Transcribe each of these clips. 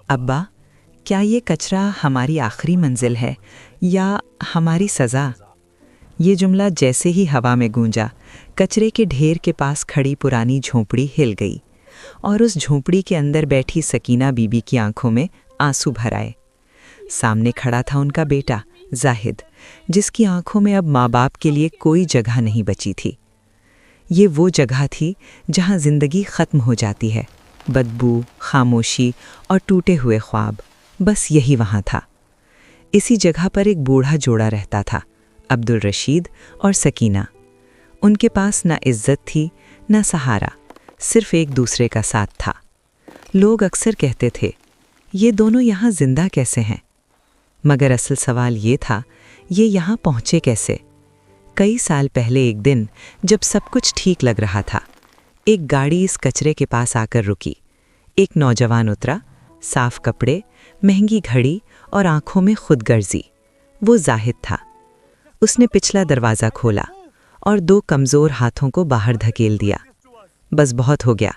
अब्बा, क्या ये कचरा हमारी आखिरी मंजिल है या हमारी सज़ा? ये जुमला जैसे ही हवा में गूंजा, कचरे के ढेर के पास खड़ी पुरानी झोंपड़ी हिल गई और उस झोंपड़ी के अंदर बैठी सकीना बीबी की आंखों में आंसू भर आए। सामने खड़ा था उनका बेटा जाहिद, जिसकी आंखों में अब माँ बाप के लिए कोई जगह नहीं बची थी। ये वो जगह थी जहाँ ज़िंदगी ख़त्म हो जाती है। बदबू, खामोशी और टूटे हुए ख्वाब, बस यही वहाँ था। इसी जगह पर एक बूढ़ा जोड़ा रहता था, अब्दुल रशीद और सकीना। उनके पास ना इज्जत थी ना सहारा, सिर्फ एक दूसरे का साथ था। लोग अक्सर कहते थे, ये दोनों यहाँ जिंदा कैसे हैं? मगर असल सवाल ये था, ये यहाँ पहुँचे कैसे? कई साल पहले एक दिन जब सब कुछ ठीक लग रहा था, एक गाड़ी इस कचरे के पास आकर रुकी। एक नौजवान उतरा, साफ कपड़े, महंगी घड़ी और आंखों में खुदगर्जी। वो जाहिद था। उसने पिछला दरवाज़ा खोला और दो कमज़ोर हाथों को बाहर धकेल दिया। बस बहुत हो गया,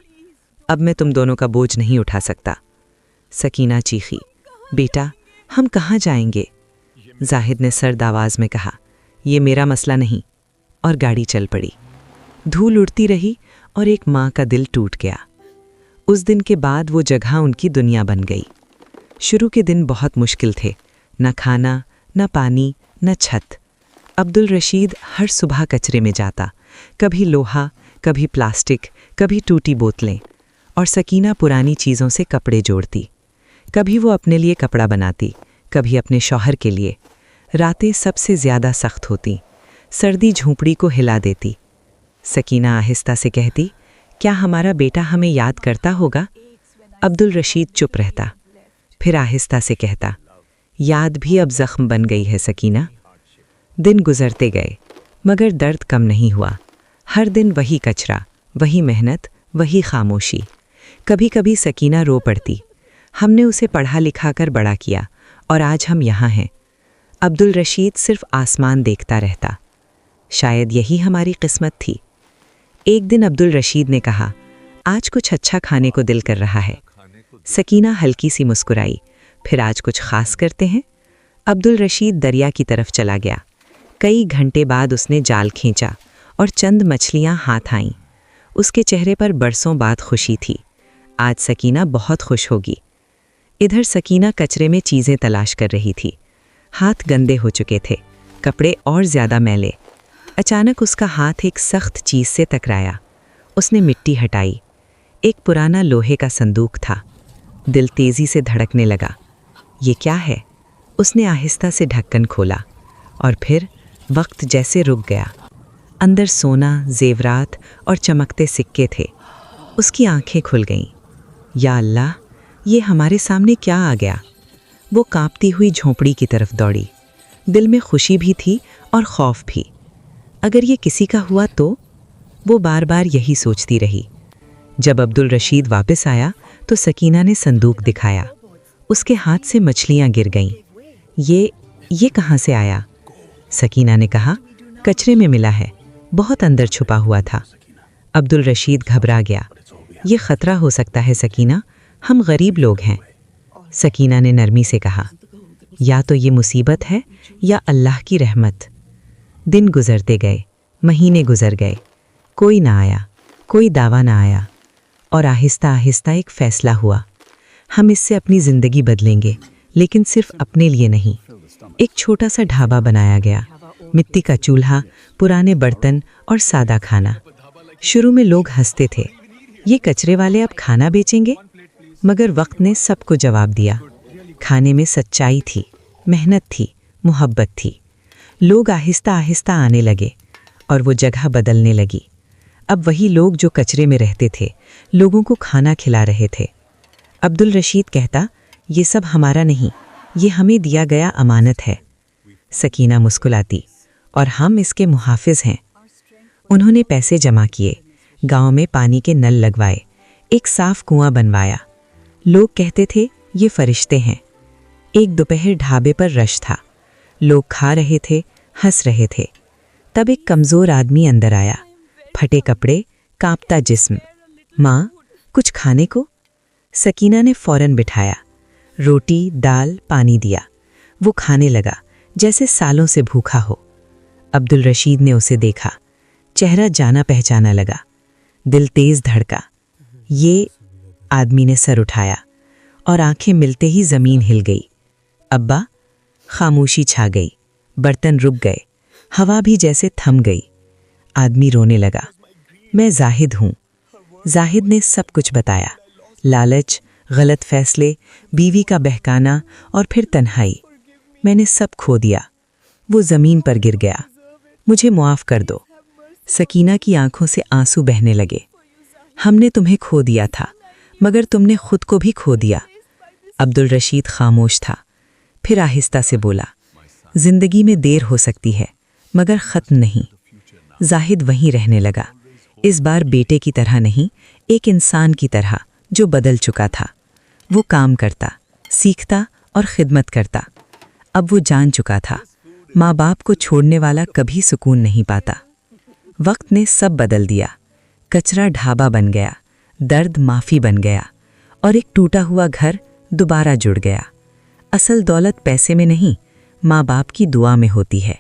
अब मैं तुम दोनों का बोझ नहीं उठा सकता। सकीना चीखी, बेटा हम कहाँ जाएंगे? जाहिद ने सर्द आवाज़ में कहा, ये मेरा मसला नहीं, और गाड़ी चल पड़ी। धूल उड़ती रही और एक माँ का दिल टूट गया। उस दिन के बाद वो जगह उनकी दुनिया बन गई। शुरू के दिन बहुत मुश्किल थे, न खाना, न पानी, न छत। अब्दुल रशीद हर सुबह कचरे में जाता, कभी लोहा, कभी प्लास्टिक, कभी टूटी बोतलें, और सकीना पुरानी चीज़ों से कपड़े जोड़ती। कभी वो अपने लिए कपड़ा बनाती, कभी अपने शौहर के लिए। रातें सबसे ज़्यादा सख्त होती, सर्दी झोंपड़ी को हिला देती। सकीना आहिस्ता से कहती, क्या हमारा बेटा हमें याद करता होगा? अब्दुल रशीद चुप रहता, फिर आहिस्ता से कहता, याद भी अब ज़ख्म बन गई है सकीना। दिन गुजरते गए, मगर दर्द कम नहीं हुआ। हर दिन वही कचरा, वही मेहनत, वही खामोशी। कभी कभी सकीना रो पड़ती, हमने उसे पढ़ा लिखा कर बड़ा किया और आज हम यहाँ हैं। अब्दुल रशीद सिर्फ आसमान देखता रहता। शायद यही हमारी किस्मत थी। एक दिन अब्दुल रशीद ने कहा, आज कुछ अच्छा खाने को दिल कर रहा है। सकीना हल्की सी मुस्कुराई, फिर आज कुछ खास करते हैं? अब्दुल रशीद दरिया की तरफ चला गया। कई घंटे बाद उसने जाल खींचा और चंद मछलियां हाथ आईं। उसके चेहरे पर बरसों बाद खुशी थी। आज सकीना बहुत खुश होगी। इधर सकीना कचरे में चीज़ें तलाश कर रही थी। हाथ गंदे हो चुके थे, कपड़े और ज़्यादा मैले। अचानक उसका हाथ एक सख्त चीज़ से टकराया। उसने मिट्टी हटाई। एक पुराना लोहे का संदूक था। दिल तेज़ी से धड़कने लगा। ये क्या है? उसने आहिस्ता से ढक्कन खोला और फिर वक्त जैसे रुक गया। अंदर सोना, जेवरात और चमकते सिक्के थे। उसकी आंखें खुल गईं। या अल्लाह, ये हमारे सामने क्या आ गया? वो कांपती हुई झोंपड़ी की तरफ दौड़ी। दिल में खुशी भी थी और खौफ भी। अगर ये किसी का हुआ तो? वो बार बार यही सोचती रही। जब अब्दुल रशीद वापस आया तो सकीना ने संदूक दिखाया। उसके हाथ से मछलियां गिर गईं। ये कहाँ से आया? सकीना ने कहा, कचरे में मिला है, बहुत अंदर छुपा हुआ था। अब्दुल रशीद घबरा गया। ये खतरा हो सकता है सकीना, हम गरीब लोग हैं। सकीना ने नरमी से कहा, या तो ये मुसीबत है या अल्लाह की रहमत। दिन गुजरते गए, महीने गुजर गए, कोई ना आया, कोई दावा ना आया, और आहिस्ता आहिस्ता एक फ़ैसला हुआ। हम इससे अपनी ज़िंदगी बदलेंगे, लेकिन सिर्फ अपने लिए नहीं। एक छोटा सा ढाबा बनाया गया, मिट्टी का चूल्हा, पुराने बर्तन और सादा खाना। शुरू में लोग हंसते थे, ये कचरे वाले अब खाना बेचेंगे? मगर वक्त ने सबको जवाब दिया। खाने में सच्चाई थी, मेहनत थी, मोहब्बत थी। लोग आहिस्ता आहिस्ता आने लगे और वो जगह बदलने लगी। अब वही लोग जो कचरे में रहते थे, लोगों को खाना खिला रहे थे। अब्दुल रशीद कहता, ये सब हमारा नहीं, ये हमें दिया गया अमानत है। सकीना मुस्कुराती, और हम इसके मुहाफिज हैं। उन्होंने पैसे जमा किए, गांव में पानी के नल लगवाए, एक साफ कुआं बनवाया। लोग कहते थे, ये फरिश्ते हैं। एक दोपहर ढाबे पर रश था। लोग खा रहे थे, हंस रहे थे। तब एक कमज़ोर आदमी अंदर आया, फटे कपड़े, कांपता जिस्म। माँ, कुछ खाने को? सकीना ने फौरन बिठाया। रोटी, दाल, पानी दिया। वो खाने लगा जैसे सालों से भूखा हो। अब्दुल रशीद ने उसे देखा, चेहरा जाना पहचाना लगा। दिल तेज धड़का। ये आदमी ने सर उठाया और आंखें मिलते ही जमीन हिल गई। अब्बा। खामोशी छा गई, बर्तन रुक गए, हवा भी जैसे थम गई। आदमी रोने लगा। मैं जाहिद हूँ। जाहिद ने सब कुछ बताया, लालच, गलत फैसले, बीवी का बहकाना और फिर तन्हाई। मैंने सब खो दिया। वो ज़मीन पर गिर गया। मुझे मुआफ़ कर दो। सकीना की आंखों से आंसू बहने लगे। हमने तुम्हें खो दिया था, मगर तुमने खुद को भी खो दिया। अब्दुल रशीद खामोश था, फिर आहिस्ता से बोला, जिंदगी में देर हो सकती है, मगर ख़त्म नहीं। जाहिद वहीं रहने लगा, इस बार बेटे की तरह नहीं, एक इंसान की तरह जो बदल चुका था। वो काम करता, सीखता और खिदमत करता। अब वो जान चुका था, माँ बाप को छोड़ने वाला कभी सुकून नहीं पाता। वक्त ने सब बदल दिया। कचरा ढाबा बन गया, दर्द माफ़ी बन गया, और एक टूटा हुआ घर दोबारा जुड़ गया। असल दौलत पैसे में नहीं, माँ बाप की दुआ में होती है।